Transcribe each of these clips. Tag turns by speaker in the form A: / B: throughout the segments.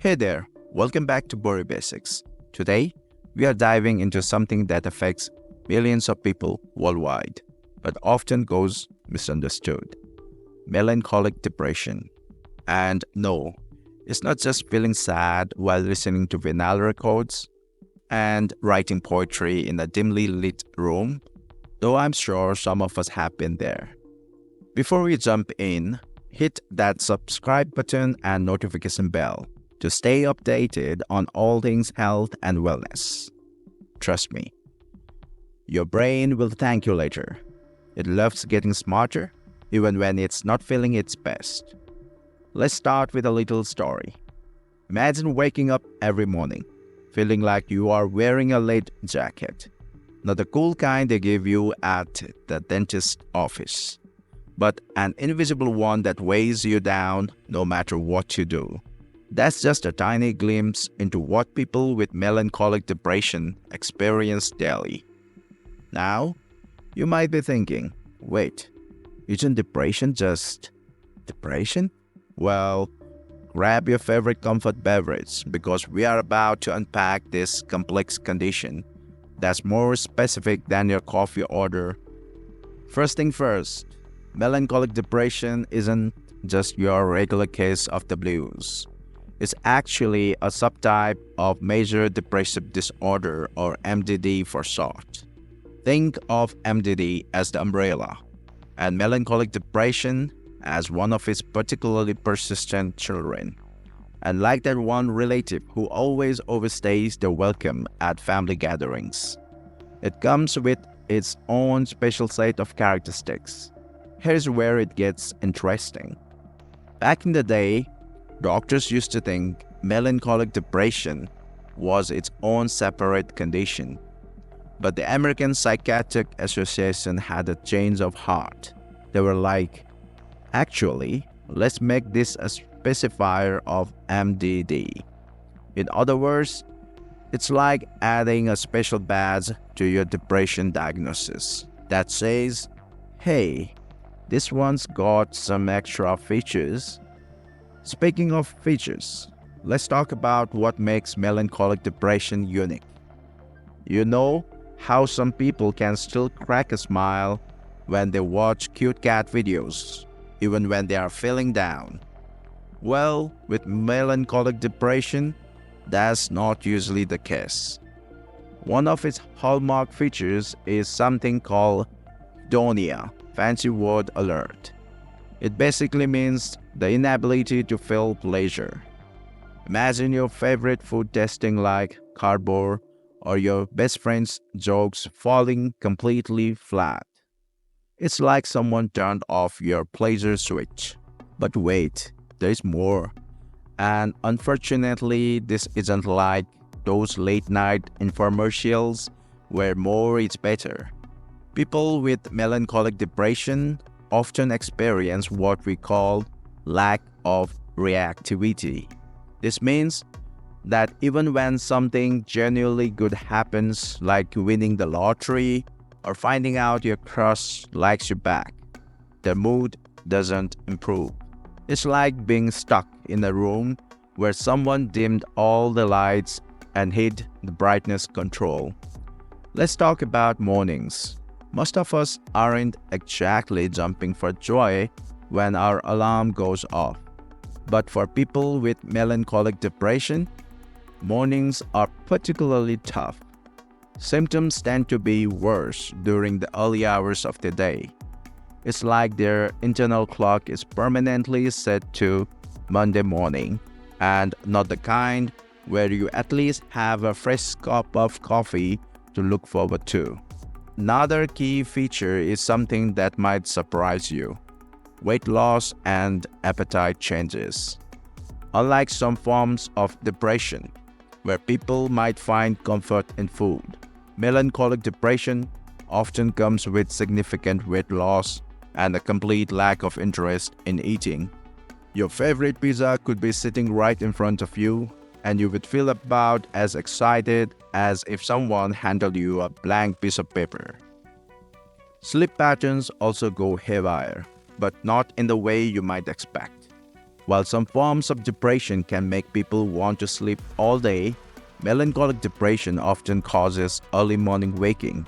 A: Hey there, welcome back to Bori Basics. Today, we are diving into something that affects millions of people worldwide, but often goes misunderstood: melancholic depression. And no, it's not just feeling sad while listening to vinyl records and writing poetry in a dimly lit room, though I'm sure some of us have been there. Before we jump in, hit that subscribe button and notification bell to stay updated on all things health and wellness. Trust me, your brain will thank you later. It loves getting smarter, even when it's not feeling its best. Let's start with a little story. Imagine waking up every morning, feeling like you are wearing a lead jacket. Not the cool kind they give you at the dentist's office, but an invisible one that weighs you down no matter what you do. That's just a tiny glimpse into what people with melancholic depression experience daily. Now, you might be thinking, wait, isn't depression just depression? Well, grab your favorite comfort beverage because we are about to unpack this complex condition that's more specific than your coffee order. First thing first, melancholic depression isn't just your regular case of the blues. It's actually a subtype of major depressive disorder, or MDD for short. Think of MDD as the umbrella and melancholic depression as one of its particularly persistent children. And like that one relative who always overstays their welcome at family gatherings, it comes with its own special set of characteristics. Here's where it gets interesting. Back in the day, doctors used to think melancholic depression was its own separate condition. But the American Psychiatric Association had a change of heart. They were like, actually, let's make this a specifier of MDD. In other words, it's like adding a special badge to your depression diagnosis that says, hey, this one's got some extra features. Speaking of features, let's talk about what makes melancholic depression unique. You know how some people can still crack a smile when they watch cute cat videos, even when they are feeling down? Well, with melancholic depression, that's not usually the case. One of its hallmark features is something called eudaimonia, fancy word alert. It basically means the inability to feel pleasure. Imagine your favorite food tasting like cardboard or your best friend's jokes falling completely flat. It's like someone turned off your pleasure switch. But wait, there's more. And unfortunately, this isn't like those late-night infomercials where more is better. People with melancholic depression often experience what we call lack of reactivity. This means that even when something genuinely good happens, like winning the lottery or finding out your crush likes you back, their mood doesn't improve. It's like being stuck in a room where someone dimmed all the lights and hid the brightness control. Let's talk about mornings. Most of us aren't exactly jumping for joy when our alarm goes off. But for people with melancholic depression, mornings are particularly tough. Symptoms tend to be worse during the early hours of the day. It's like their internal clock is permanently set to Monday morning, and not the kind where you at least have a fresh cup of coffee to look forward to. Another key feature is something that might surprise you: weight loss and appetite changes. Unlike some forms of depression, where people might find comfort in food, melancholic depression often comes with significant weight loss and a complete lack of interest in eating. Your favorite pizza could be sitting right in front of you, and you would feel about as excited as if someone handed you a blank piece of paper. Sleep patterns also go haywire, but not in the way you might expect. While some forms of depression can make people want to sleep all day, melancholic depression often causes early morning waking.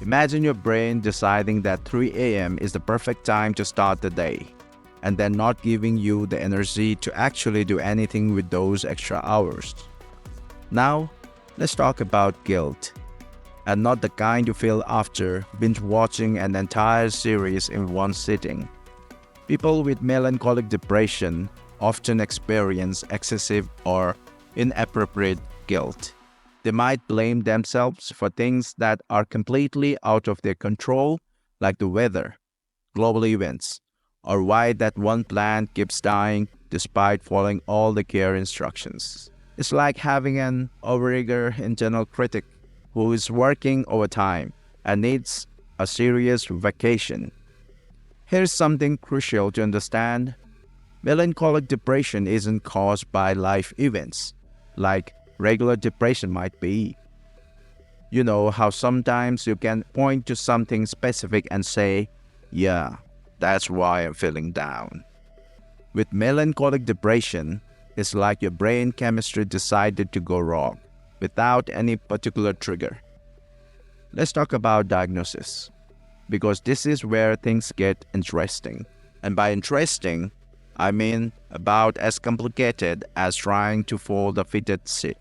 A: Imagine your brain deciding that 3 a.m. is the perfect time to start the day, and then not giving you the energy to actually do anything with those extra hours. Now, let's talk about guilt, and not the kind you feel after binge watching an entire series in one sitting. People with melancholic depression often experience excessive or inappropriate guilt. They might blame themselves for things that are completely out of their control, like the weather, global events, or why that one plant keeps dying despite following all the care instructions. It's like having an overeager internal critic who is working overtime and needs a serious vacation. Here's something crucial to understand. Melancholic depression isn't caused by life events, like regular depression might be. You know how sometimes you can point to something specific and say, yeah, that's why I'm feeling down. With melancholic depression, it's like your brain chemistry decided to go wrong without any particular trigger. Let's talk about diagnosis, because this is where things get interesting. And by interesting, I mean about as complicated as trying to fold a fitted sheet.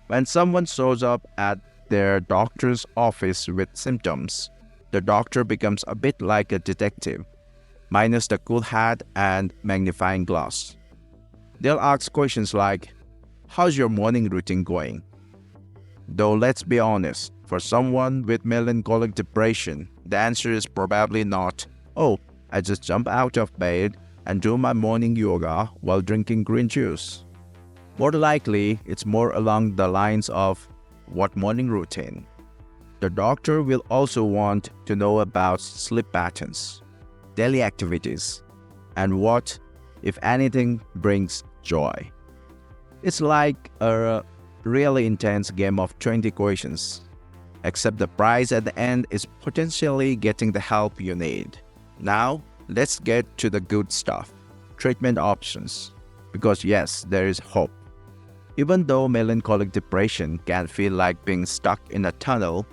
A: When someone shows up at their doctor's office with symptoms, the doctor becomes a bit like a detective, minus the cool hat and magnifying glass. They'll ask questions like, how's your morning routine going? Though let's be honest, for someone with melancholic depression, the answer is probably not, oh, I just jump out of bed and do my morning yoga while drinking green juice. More likely, it's more along the lines of, what morning routine? The doctor will also want to know about sleep patterns, daily activities, and what, if anything, brings joy. It's like a really intense game of 20 questions, except the prize at the end is potentially getting the help you need. Now, let's get to the good stuff, treatment options, because yes, there is hope. Even though melancholic depression can feel like being stuck in a tunnel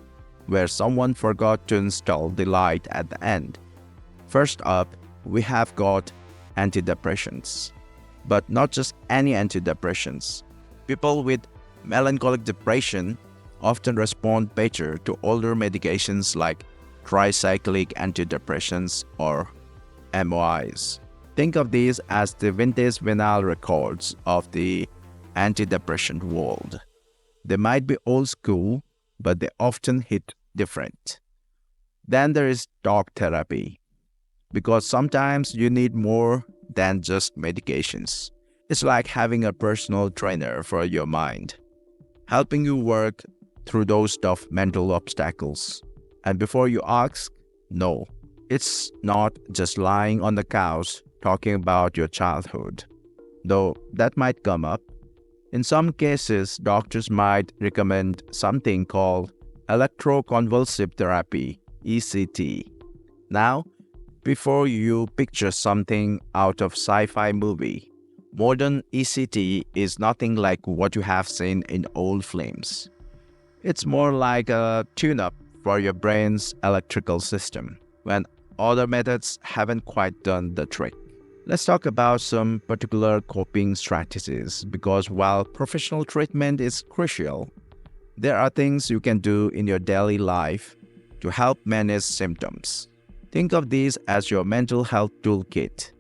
A: where someone forgot to install the light at the end. First up, we have got antidepressants. But not just any antidepressants. People with melancholic depression often respond better to older medications like tricyclic antidepressants or MOIs. Think of these as the vintage vinyl records of the antidepressant world. They might be old school, but they often hit different. Then there is talk therapy, because sometimes you need more than just medications. It's like having a personal trainer for your mind, helping you work through those tough mental obstacles. And before you ask, no, it's not just lying on the couch talking about your childhood, though that might come up. In some cases, doctors might recommend something called electroconvulsive therapy, ECT. Now, before you picture something out of sci-fi movie, modern ECT is nothing like what you have seen in old films. It's more like a tune-up for your brain's electrical system when other methods haven't quite done the trick. Let's talk about some particular coping strategies, because while professional treatment is crucial, there are things you can do in your daily life to help manage symptoms. Think of these as your mental health toolkit,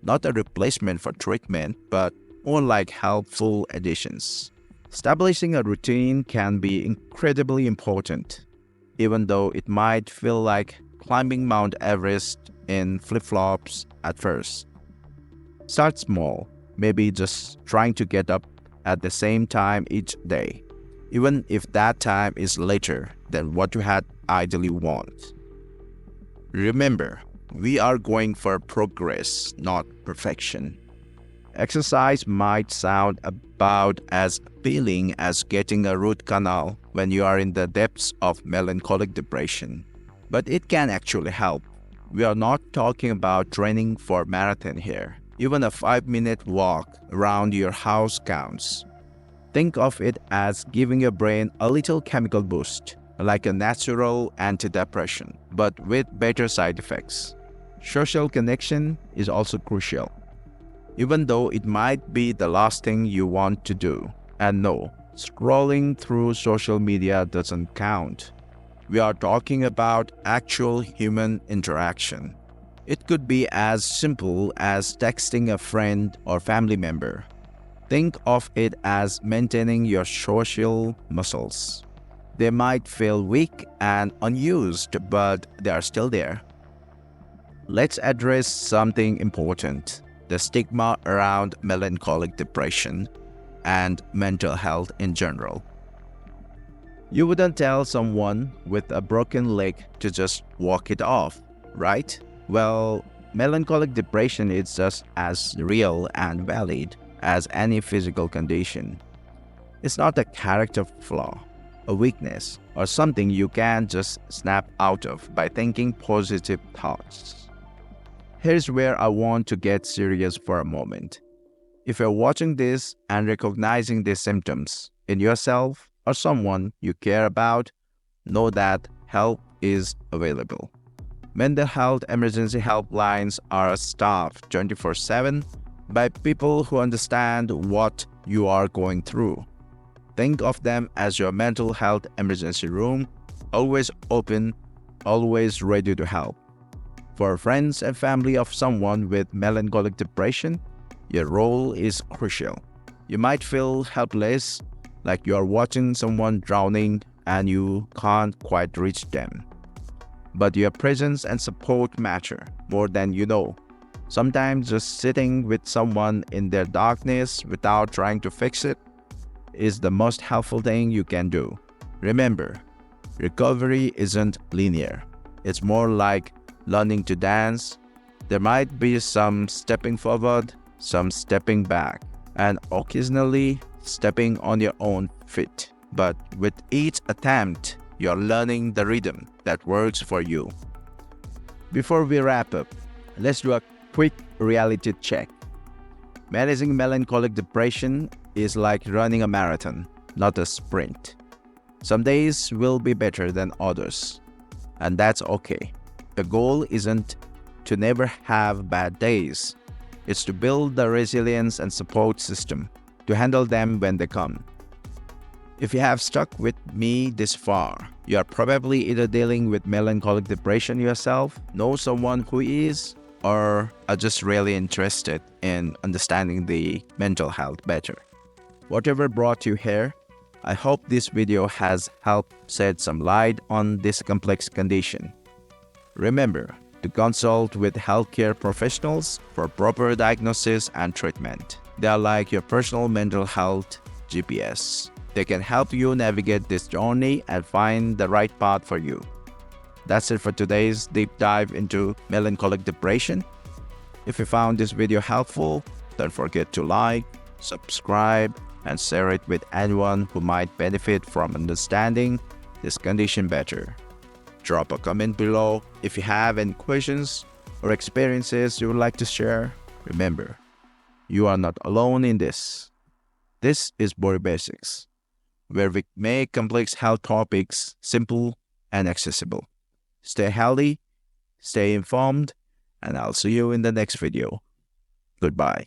A: not a replacement for treatment, but more like helpful additions. Establishing a routine can be incredibly important, even though it might feel like climbing Mount Everest in flip-flops at first. Start small, maybe just trying to get up at the same time each day, even if that time is later than what you had ideally want. Remember, we are going for progress, not perfection. Exercise might sound about as appealing as getting a root canal when you are in the depths of melancholic depression, but it can actually help. We are not talking about training for marathon here. Even a 5-minute walk around your house counts. Think of it as giving your brain a little chemical boost, like a natural antidepressant, but with better side effects. Social connection is also crucial, even though it might be the last thing you want to do. And no, scrolling through social media doesn't count. We are talking about actual human interaction. It could be as simple as texting a friend or family member. Think of it as maintaining your social muscles. They might feel weak and unused, but they are still there. Let's address something important: the stigma around melancholic depression and mental health in general. You wouldn't tell someone with a broken leg to just walk it off, right? Well, melancholic depression is just as real and valid as any physical condition. It's not a character flaw, a weakness, or something you can just snap out of by thinking positive thoughts. Here's where I want to get serious for a moment. If you're watching this and recognizing these symptoms in yourself or someone you care about, know that help is available. Mental health emergency helplines are staffed 24/7 by people who understand what you are going through. Think of them as your mental health emergency room, always open, always ready to help. For friends and family of someone with melancholic depression, your role is crucial. You might feel helpless, like you are watching someone drowning and you can't quite reach them. But your presence and support matter more than you know. Sometimes just sitting with someone in their darkness without trying to fix it is the most helpful thing you can do. Remember, recovery isn't linear. It's more like learning to dance. There might be some stepping forward, some stepping back, and occasionally stepping on your own feet. But with each attempt, you're learning the rhythm that works for you. Before we wrap up, let's do a quick reality check. Managing melancholic depression is like running a marathon, not a sprint. Some days will be better than others, and that's okay. The goal isn't to never have bad days. It's to build the resilience and support system to handle them when they come. If you have stuck with me this far, you are probably either dealing with melancholic depression yourself, know someone who is, or are just really interested in understanding the mental health better. Whatever brought you here, I hope this video has helped shed some light on this complex condition. Remember to consult with healthcare professionals for proper diagnosis and treatment. They are like your personal mental health GPS. They can help you navigate this journey and find the right path for you. That's it for today's deep dive into melancholic depression. If you found this video helpful, don't forget to like, subscribe, and share it with anyone who might benefit from understanding this condition better. Drop a comment below if you have any questions or experiences you would like to share. Remember, you are not alone in this. This is Body Basics, where we make complex health topics simple and accessible. Stay healthy, stay informed, and I'll see you in the next video. Goodbye.